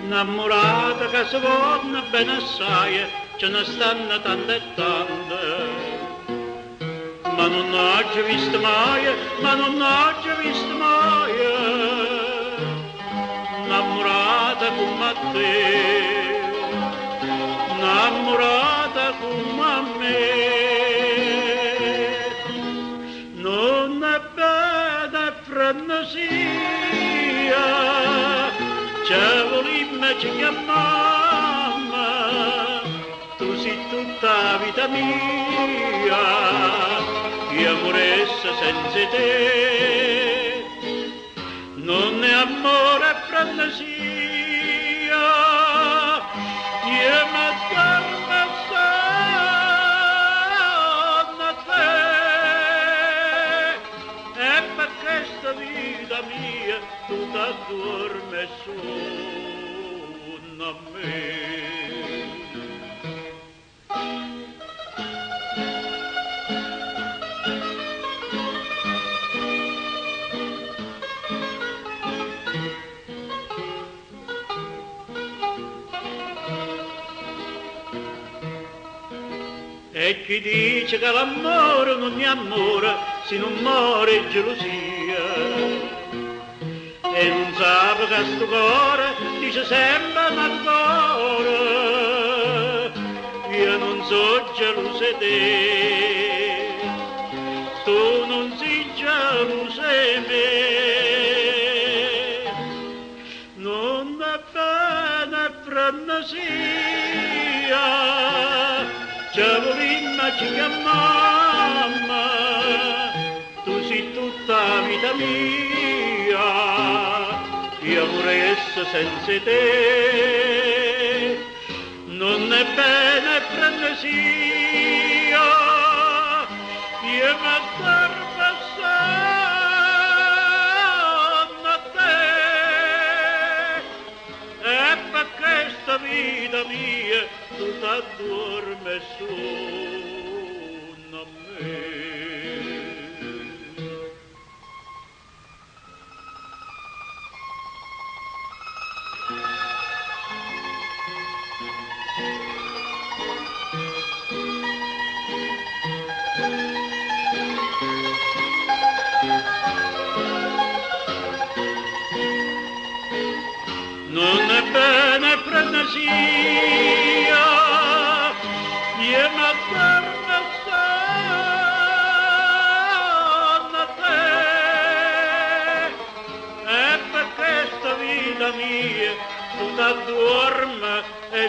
Innamorata che si vuole bene assai, ce ne stanno tante e tante, ma non ho già visto mai, ma non ho già visto mai, innamorata come te, innamorata come me. Non è bene frenesia, c'è volime ci chiamamma, tu sei tutta la vita mia, io moresse senza te. Non è amore e frenesia, io mi fermo a te, e per questa vita mia tu t'addormi su a me. E chi dice che l'amore non è amore, se non muore gelosia, e non sa che sto cuore dice sempre ancora, io non so gelosa di te, tu non sei gelosa di me. Non è bene frenesia, c'è volima ci chiamamma, tu sei tutta la vita mia, io vorrei senza te. Non è bene frenesia, io mi addormo a te, e per questa vita mia tu t'addormi su a me. Non è bene frenesia, io mi addormo a te, e per questa vita mia tu t'addormi e